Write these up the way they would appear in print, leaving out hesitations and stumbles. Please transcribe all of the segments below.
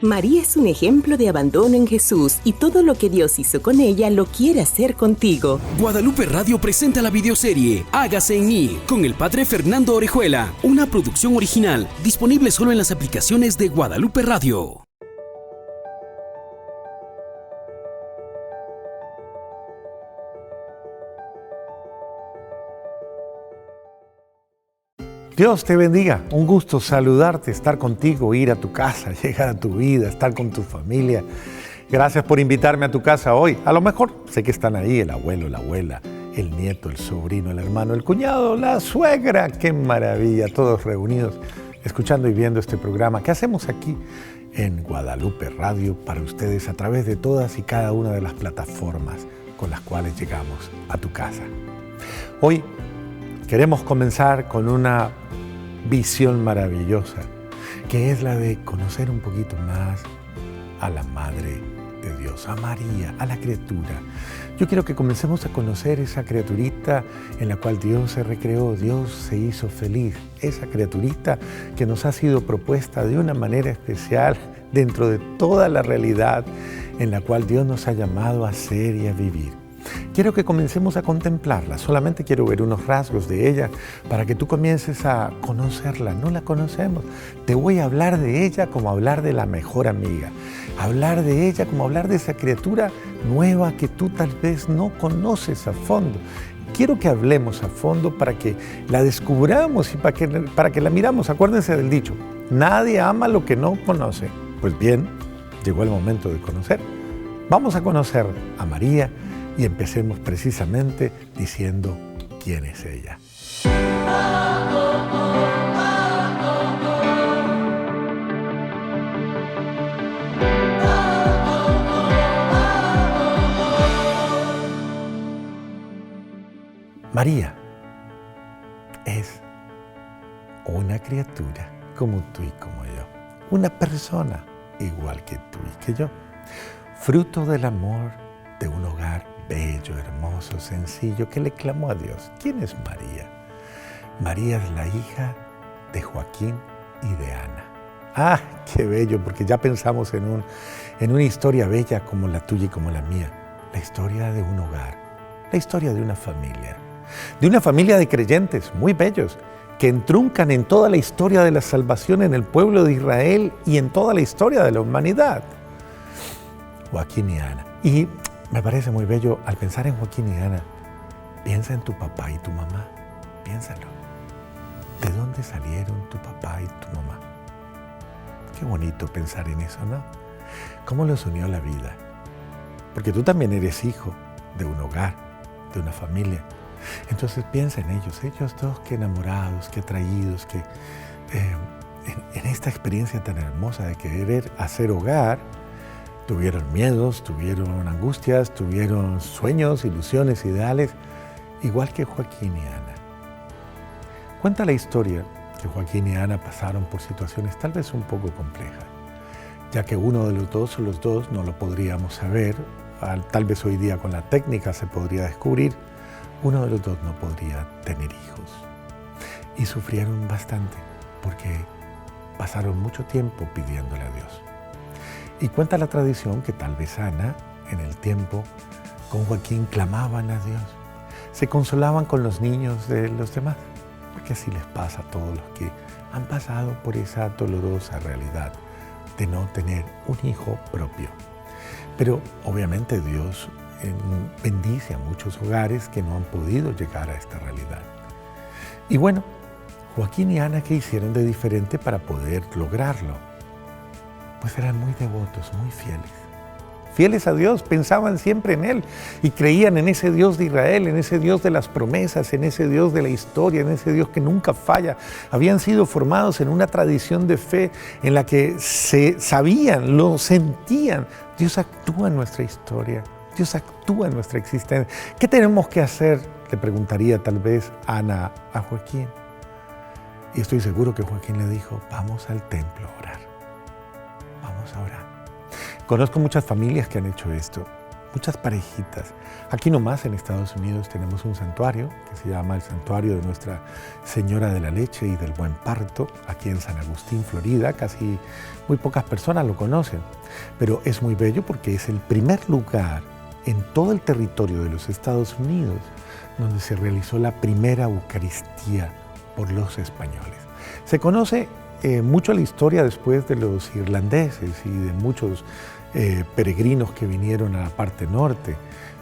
María es un ejemplo de abandono en Jesús y todo lo que Dios hizo con ella lo quiere hacer contigo. Guadalupe Radio presenta la videoserie Hágase en mí con el Padre Fernando Orejuela, una producción original disponible solo en las aplicaciones de Guadalupe Radio. Dios te bendiga, un gusto saludarte, estar contigo, ir a tu casa, llegar a tu vida, estar con tu familia. Gracias por invitarme a tu casa hoy. A lo mejor sé que están ahí el abuelo, la abuela, el nieto, el sobrino, el hermano, el cuñado, la suegra. ¡Qué maravilla! Todos reunidos, escuchando y viendo este programa que hacemos aquí en Guadalupe Radio para ustedes a través de todas y cada una de las plataformas con las cuales llegamos a tu casa. Hoy queremos comenzar con una visión maravillosa, que es la de conocer un poquito más a la Madre de Dios, a María, a la criatura. Yo quiero que comencemos a conocer esa criaturita en la cual Dios se recreó, Dios se hizo feliz, esa criaturita que nos ha sido propuesta de una manera especial dentro de toda la realidad en la cual Dios nos ha llamado a ser y a vivir. Quiero que comencemos a contemplarla, solamente quiero ver unos rasgos de ella para que tú comiences a conocerla. No la conocemos. Te voy a hablar de ella como hablar de la mejor amiga, hablar de ella como hablar de esa criatura nueva que tú tal vez no conoces a fondo. Quiero que hablemos a fondo para que la descubramos y para que la miramos. Acuérdense del dicho, nadie ama lo que no conoce. Pues bien, llegó el momento de conocer. Vamos a conocer a María. Y empecemos precisamente diciendo quién es ella. María es una criatura como tú y como yo, una persona igual que tú y que yo, fruto del amor de un hogar bello, hermoso, sencillo, que le clamó a Dios. ¿Quién es María? María es la hija de Joaquín y de Ana. ¡Ah, qué bello! Porque ya pensamos en una historia bella como la tuya y como la mía. La historia de un hogar, la historia de una familia de creyentes muy bellos, que entruncan en toda la historia de la salvación en el pueblo de Israel y en toda la historia de la humanidad. Joaquín y Ana. Y me parece muy bello, al pensar en Joaquín y Ana, piensa en tu papá y tu mamá, piénsalo. ¿De dónde salieron tu papá y tu mamá? Qué bonito pensar en eso, ¿no? ¿Cómo los unió la vida? Porque tú también eres hijo de un hogar, de una familia. Entonces piensa en ellos dos, qué enamorados, qué atraídos, que en esta experiencia tan hermosa de querer hacer hogar, tuvieron miedos, tuvieron angustias, tuvieron sueños, ilusiones, ideales, igual que Joaquín y Ana. Cuenta la historia que Joaquín y Ana pasaron por situaciones tal vez un poco complejas, ya que uno de los dos o los dos no lo podríamos saber, tal vez hoy día con la técnica se podría descubrir, uno de los dos no podría tener hijos. Y sufrieron bastante porque pasaron mucho tiempo pidiéndole a Dios. Y cuenta la tradición que tal vez Ana, en el tiempo, con Joaquín clamaban a Dios. Se consolaban con los niños de los demás, porque así les pasa a todos los que han pasado por esa dolorosa realidad de no tener un hijo propio. Pero obviamente Dios bendice a muchos hogares que no han podido llegar a esta realidad. Y bueno, Joaquín y Ana, ¿qué hicieron de diferente para poder lograrlo? Pues eran muy devotos, muy fieles a Dios, pensaban siempre en Él y creían en ese Dios de Israel, en ese Dios de las promesas, en ese Dios de la historia, en ese Dios que nunca falla. Habían sido formados en una tradición de fe en la que se sabían, lo sentían. Dios actúa en nuestra historia, Dios actúa en nuestra existencia. ¿Qué tenemos que hacer? Le preguntaría tal vez Ana a Joaquín. Y estoy seguro que Joaquín le dijo, vamos al templo a orar. Vamos a orar. Conozco muchas familias que han hecho esto, muchas parejitas. Aquí nomás en Estados Unidos tenemos un santuario que se llama el Santuario de Nuestra Señora de la Leche y del Buen Parto, aquí en San Agustín, Florida. Casi muy pocas personas lo conocen, pero es muy bello porque es el primer lugar en todo el territorio de los Estados Unidos donde se realizó la primera Eucaristía por los españoles. Se conoce mucho la historia después de los irlandeses y de muchos peregrinos que vinieron a la parte norte,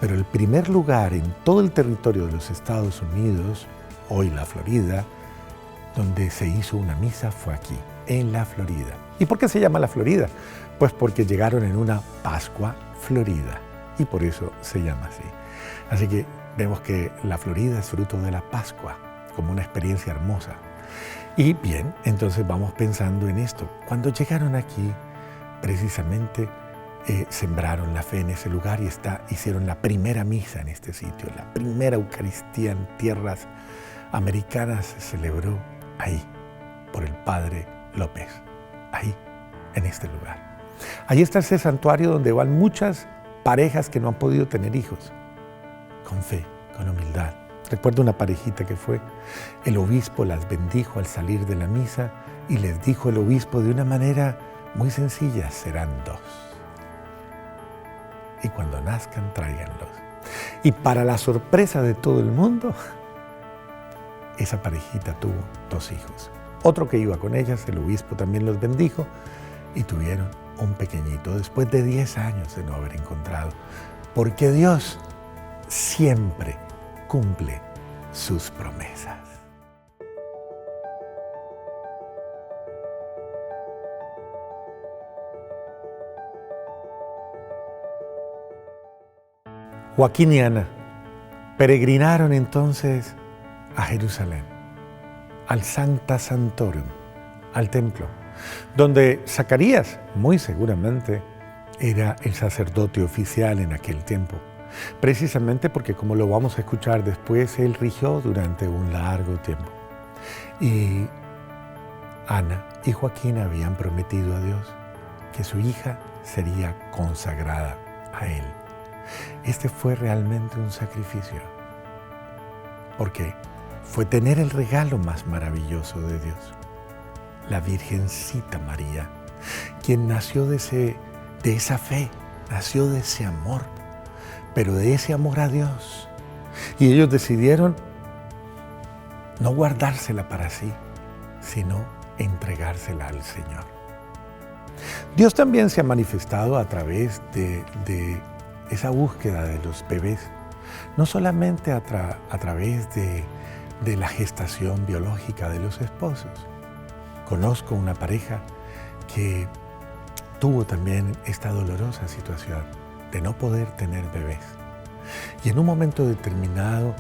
pero el primer lugar en todo el territorio de los Estados Unidos, hoy la Florida, donde se hizo una misa fue aquí, en la Florida. ¿Y por qué se llama la Florida? Pues porque llegaron en una Pascua Florida y por eso se llama así. Así que vemos que la Florida es fruto de la Pascua, como una experiencia hermosa. Y bien, entonces vamos pensando en esto. Cuando llegaron aquí, precisamente sembraron la fe en ese lugar y hicieron la primera misa en este sitio. La primera Eucaristía en tierras americanas se celebró ahí, por el Padre López, ahí, en este lugar. Ahí está ese santuario donde van muchas parejas que no han podido tener hijos, con fe, con humildad. Recuerdo una parejita que fue, el obispo las bendijo al salir de la misa y les dijo el obispo de una manera muy sencilla, serán 2. Y cuando nazcan, tráiganlos. Y para la sorpresa de todo el mundo, esa parejita tuvo 2 hijos. Otro que iba con ellas, el obispo también los bendijo y tuvieron un pequeñito después de 10 años de no haber encontrado. Porque Dios siempre cumple sus promesas. Joaquín y Ana peregrinaron entonces a Jerusalén, al Sancta Sanctorum, al templo, donde Zacarías, muy seguramente, era el sacerdote oficial en aquel tiempo. Precisamente porque, como lo vamos a escuchar después, él rigió durante un largo tiempo. Y Ana y Joaquín habían prometido a Dios que su hija sería consagrada a él. Este fue realmente un sacrificio, porque fue tener el regalo más maravilloso de Dios, la Virgencita María, quien nació de esa fe, nació de ese amor, pero de ese amor a Dios. Y ellos decidieron no guardársela para sí, sino entregársela al Señor. Dios también se ha manifestado a través de esa búsqueda de los bebés, no solamente a través de la gestación biológica de los esposos. Conozco una pareja que tuvo también esta dolorosa situación de no poder tener bebés. Y en un momento determinado,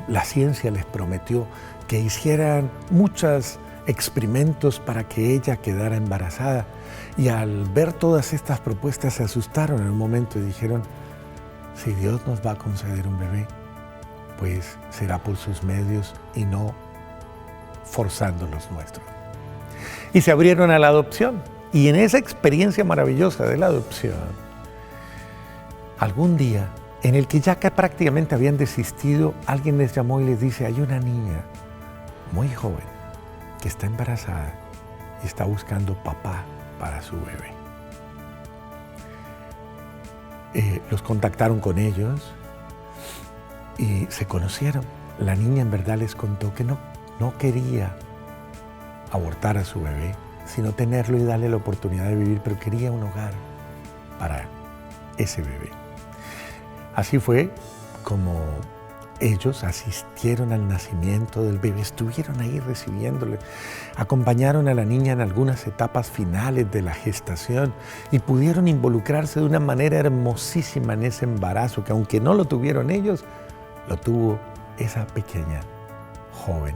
la ciencia les prometió que hicieran muchos experimentos para que ella quedara embarazada. Y al ver todas estas propuestas se asustaron en un momento y dijeron, si Dios nos va a conceder un bebé, pues será por sus medios y no forzando los nuestros. Y se abrieron a la adopción. Y en esa experiencia maravillosa de la adopción, algún día, en el que ya que prácticamente habían desistido, alguien les llamó y les dice, hay una niña muy joven que está embarazada y está buscando papá para su bebé. Los contactaron con ellos y se conocieron. La niña en verdad les contó que no quería abortar a su bebé, sino tenerlo y darle la oportunidad de vivir, pero quería un hogar para ese bebé. Así fue como ellos asistieron al nacimiento del bebé, estuvieron ahí recibiéndole, acompañaron a la niña en algunas etapas finales de la gestación y pudieron involucrarse de una manera hermosísima en ese embarazo, que aunque no lo tuvieron ellos, lo tuvo esa pequeña, joven,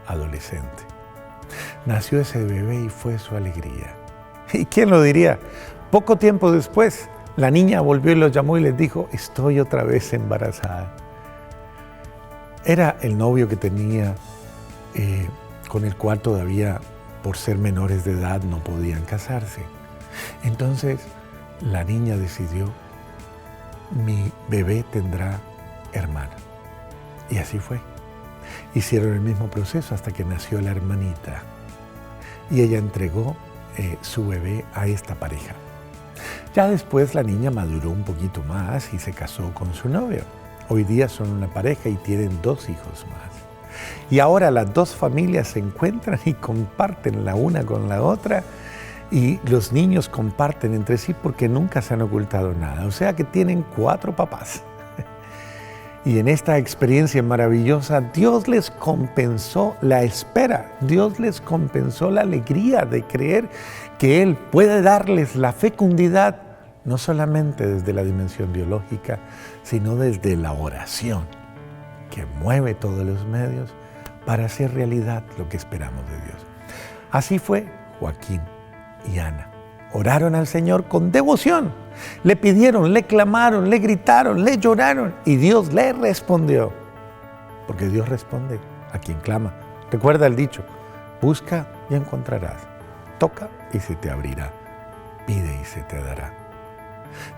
adolescente. Nació ese bebé y fue su alegría. ¿Y quién lo diría? Poco tiempo después, la niña volvió y los llamó y les dijo, estoy otra vez embarazada. Era el novio que tenía, con el cual todavía, por ser menores de edad, no podían casarse. Entonces, la niña decidió mi bebé tendrá hermana. Y así fue. Hicieron el mismo proceso hasta que nació la hermanita. Y ella entregó su bebé a esta pareja. Ya después la niña maduró un poquito más y se casó con su novio. Hoy día son una pareja y tienen 2 hijos más. Y ahora las 2 familias se encuentran y comparten la una con la otra, y los niños comparten entre sí porque nunca se han ocultado nada. O sea que tienen 4 papás. Y en esta experiencia maravillosa, Dios les compensó la espera, Dios les compensó la alegría de creer que Él puede darles la fecundidad, no solamente desde la dimensión biológica, sino desde la oración, que mueve todos los medios para hacer realidad lo que esperamos de Dios. Así fue Joaquín y Ana. Oraron al Señor con devoción, le pidieron, le clamaron, le gritaron, le lloraron y Dios le respondió. Porque Dios responde a quien clama. Recuerda el dicho, busca y encontrarás, toca y se te abrirá, pide y se te dará.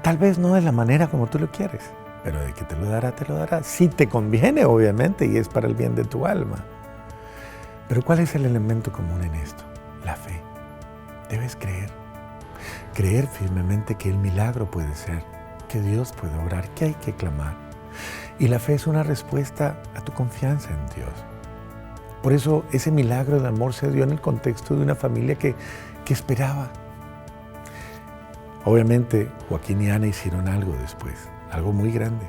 Tal vez no de la manera como tú lo quieres, pero de que te lo dará, si te conviene obviamente y es para el bien de tu alma. Pero ¿cuál es el elemento común en esto? La fe. Debes creer. Creer firmemente que el milagro puede ser, que Dios puede obrar, que hay que clamar. Y la fe es una respuesta a tu confianza en Dios. Por eso ese milagro de amor se dio en el contexto de una familia que esperaba. Obviamente Joaquín y Ana hicieron algo después, algo muy grande,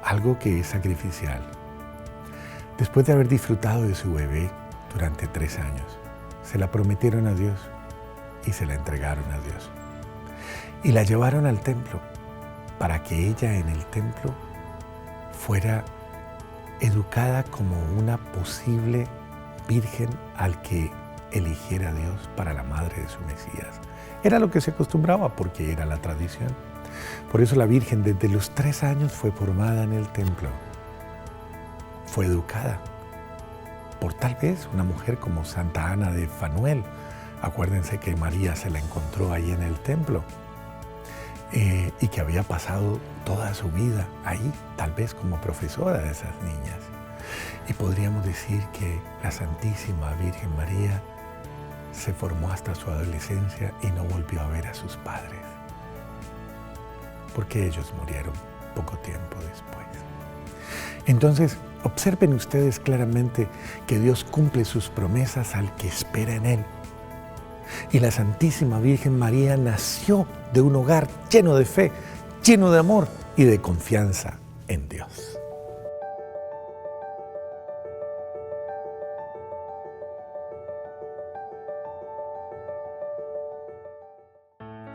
algo que es sacrificial. Después de haber disfrutado de su bebé durante 3 años, se la prometieron a Dios y se la entregaron a Dios. Y la llevaron al templo para que ella en el templo fuera educada como una posible virgen al que eligiera Dios para la madre de su Mesías. Era lo que se acostumbraba porque era la tradición. Por eso la Virgen desde los 3 años fue formada en el templo. Fue educada por tal vez una mujer como Santa Ana de Fanuel. Acuérdense que María se la encontró ahí en el templo y que había pasado toda su vida ahí, tal vez como profesora de esas niñas. Y podríamos decir que la Santísima Virgen María se formó hasta su adolescencia y no volvió a ver a sus padres, porque ellos murieron poco tiempo después. Entonces, observen ustedes claramente que Dios cumple sus promesas al que espera en Él. Y la Santísima Virgen María nació de un hogar lleno de fe, lleno de amor y de confianza en Dios.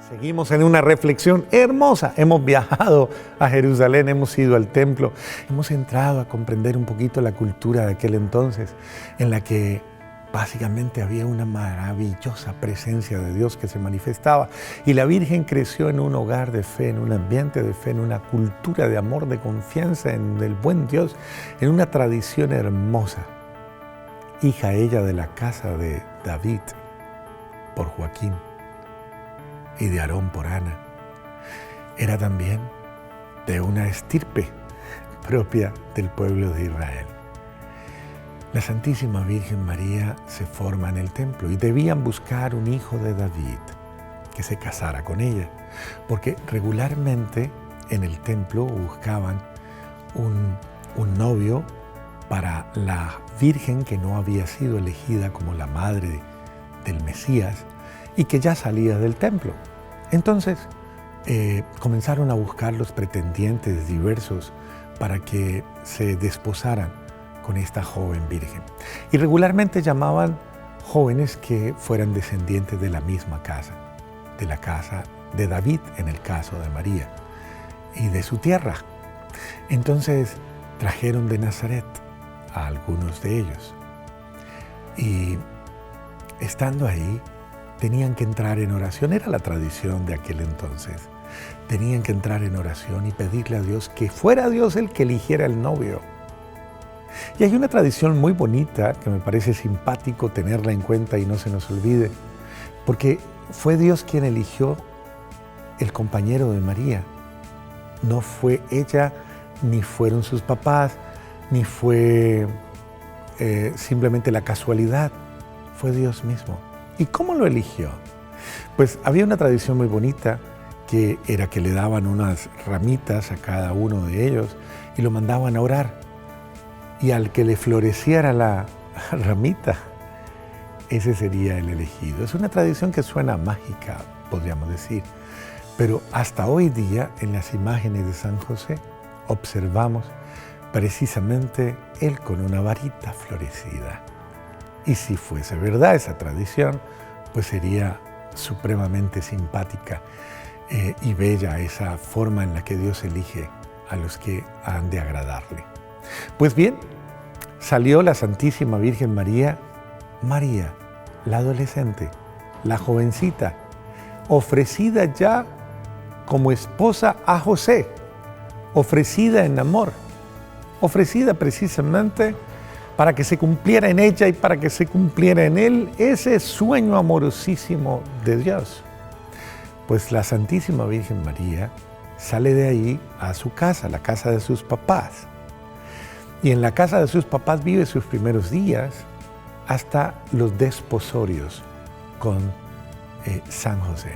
Seguimos en una reflexión hermosa. Hemos viajado a Jerusalén, hemos ido al templo, hemos entrado a comprender un poquito la cultura de aquel entonces, en la que básicamente había una maravillosa presencia de Dios que se manifestaba. Y la Virgen creció en un hogar de fe, en un ambiente de fe, en una cultura de amor, de confianza en el buen Dios, en una tradición hermosa. Hija ella de la casa de David por Joaquín y de Aarón por Ana. Era también de una estirpe propia del pueblo de Israel. La Santísima Virgen María se forma en el templo y debían buscar un hijo de David que se casara con ella, porque regularmente en el templo buscaban un novio para la Virgen que no había sido elegida como la madre del Mesías y que ya salía del templo. Entonces comenzaron a buscar los pretendientes diversos para que se desposaran con esta joven virgen. Y regularmente llamaban jóvenes que fueran descendientes de la misma casa, de la casa de David en el caso de María, y de su tierra. Entonces trajeron de Nazaret a algunos de ellos. Y estando ahí, tenían que entrar en oración, era la tradición de aquel entonces. Tenían que entrar en oración y pedirle a Dios que fuera Dios el que eligiera el novio. Y hay una tradición muy bonita que me parece simpático tenerla en cuenta y no se nos olvide, porque fue Dios quien eligió el compañero de María. No fue ella, ni fueron sus papás, ni fue simplemente la casualidad, fue Dios mismo. ¿Y cómo lo eligió? Pues había una tradición muy bonita que era que le daban unas ramitas a cada uno de ellos y lo mandaban a orar. Y al que le floreciera la ramita, ese sería el elegido. Es una tradición que suena mágica, podríamos decir, pero hasta hoy día en las imágenes de San José observamos precisamente él con una varita florecida. Y si fuese verdad esa tradición, pues sería supremamente simpática y bella esa forma en la que Dios elige a los que han de agradarle. Pues bien, salió la Santísima Virgen María, la adolescente, la jovencita, ofrecida ya como esposa a José, ofrecida en amor, ofrecida precisamente para que se cumpliera en ella y para que se cumpliera en él ese sueño amorosísimo de Dios. Pues la Santísima Virgen María sale de ahí a su casa, la casa de sus papás. Y en la casa de sus papás vive sus primeros días hasta los desposorios con San José.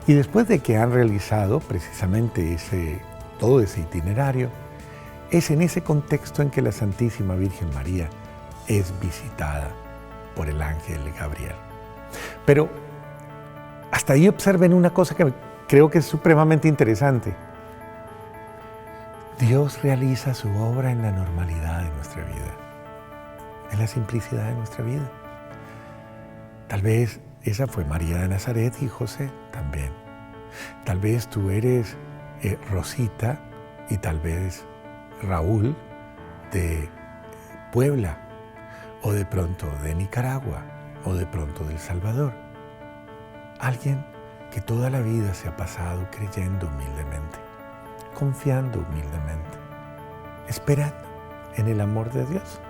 Y después de que han realizado precisamente todo ese itinerario, es en ese contexto en que la Santísima Virgen María es visitada por el ángel Gabriel. Pero hasta ahí observen una cosa que creo que es supremamente interesante. Dios realiza su obra en la normalidad de nuestra vida, en la simplicidad de nuestra vida. Tal vez esa fue María de Nazaret y José también. Tal vez tú eres Rosita y tal vez Raúl de Puebla, o de pronto de Nicaragua, o de pronto de El Salvador. Alguien que toda la vida se ha pasado creyendo humildemente, confiando humildemente, esperando en el amor de Dios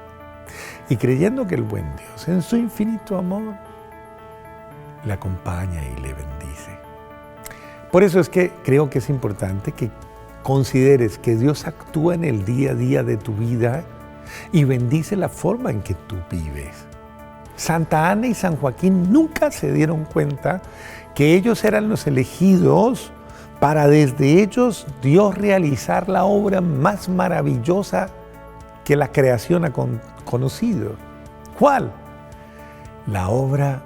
y creyendo que el buen Dios, en su infinito amor, le acompaña y le bendice. Por eso es que creo que es importante que consideres que Dios actúa en el día a día de tu vida y bendice la forma en que tú vives. Santa Ana y San Joaquín nunca se dieron cuenta que ellos eran los elegidos para desde ellos Dios realizar la obra más maravillosa que la creación ha conocido. ¿Cuál? La obra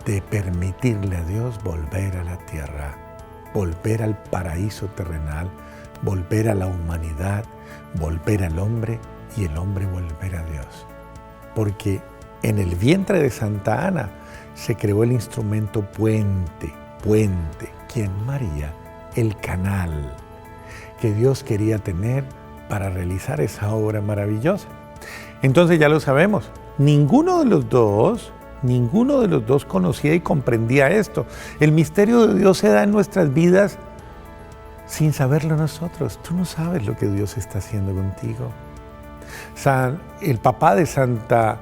de permitirle a Dios volver a la tierra, volver al paraíso terrenal, volver a la humanidad, volver al hombre y el hombre volver a Dios. Porque en el vientre de Santa Ana se creó el instrumento puente, ¿quién? María, el canal que Dios quería tener para realizar esa obra maravillosa. Entonces ya lo sabemos, ninguno de los dos conocía y comprendía esto. El misterio de Dios se da en nuestras vidas sin saberlo nosotros. Tú no sabes lo que Dios está haciendo contigo. El papá de Santa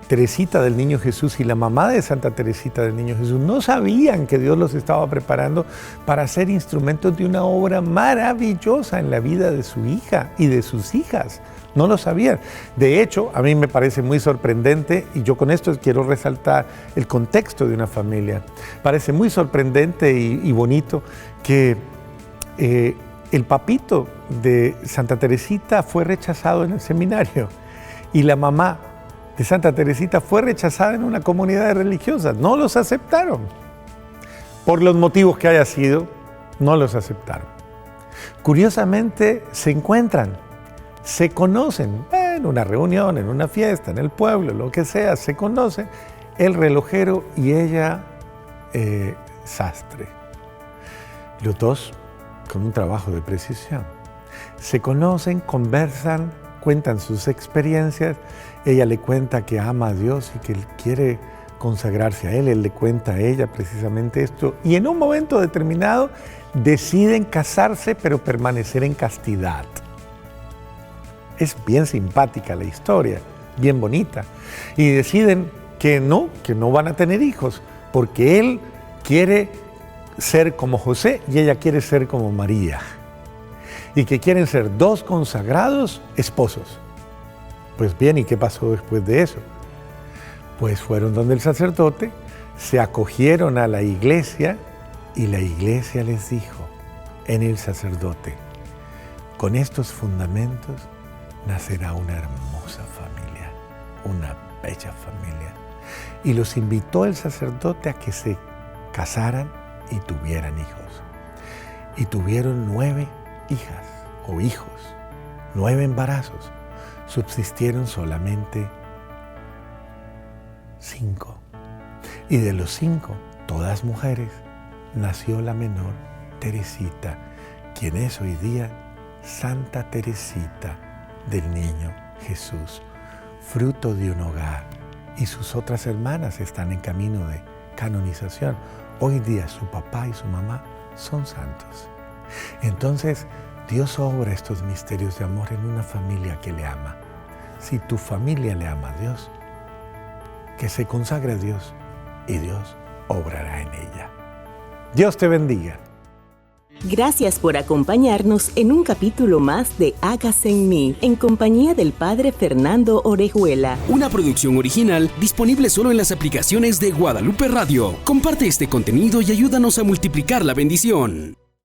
Teresita del Niño Jesús y la mamá de Santa Teresita del Niño Jesús no sabían que Dios los estaba preparando para ser instrumentos de una obra maravillosa en la vida de su hija y de sus hijas. No lo sabían. De hecho, a mí me parece muy sorprendente, y yo con esto quiero resaltar el contexto de una familia. Parece muy sorprendente y bonito que el papito de Santa Teresita fue rechazado en el seminario y la mamá de Santa Teresita fue rechazada en una comunidad religiosa. No los aceptaron. Por los motivos que haya sido, no los aceptaron. Curiosamente, se encuentran, se conocen en una reunión, en una fiesta, en el pueblo, lo que sea, se conocen el relojero y ella sastre. Los dos con un trabajo de precisión. Se conocen, conversan, cuentan sus experiencias. Ella le cuenta que ama a Dios y que él quiere consagrarse a Él. Él le cuenta a ella precisamente esto. Y en un momento determinado deciden casarse, pero permanecer en castidad. Es bien simpática la historia, bien bonita. Y deciden que no van a tener hijos, porque él quiere ser como José y ella quiere ser como María. y que quieren ser dos consagrados esposos. Pues bien, ¿y qué pasó después de eso? Pues fueron donde el sacerdote, se acogieron a la iglesia y la iglesia les dijo en el sacerdote: con estos fundamentos nacerá una hermosa familia, una bella familia. Y los invitó el sacerdote a que se casaran y tuvieran hijos. Y tuvieron 9 hijas o hijos, 9 embarazos. Subsistieron solamente 5. Y de los 5, todas mujeres, nació la menor, Teresita, quien es hoy día Santa Teresita del Niño Jesús, fruto de un hogar. Y sus otras hermanas están en camino de canonización. Hoy día su papá y su mamá son santos. Entonces, Dios obra estos misterios de amor en una familia que le ama. Si tu familia le ama a Dios, que se consagre a Dios y Dios obrará en ella. Dios te bendiga. Gracias por acompañarnos en un capítulo más de Hágase en mí, en compañía del Padre Fernando Orejuela. Una producción original disponible solo en las aplicaciones de Guadalupe Radio. Comparte este contenido y ayúdanos a multiplicar la bendición.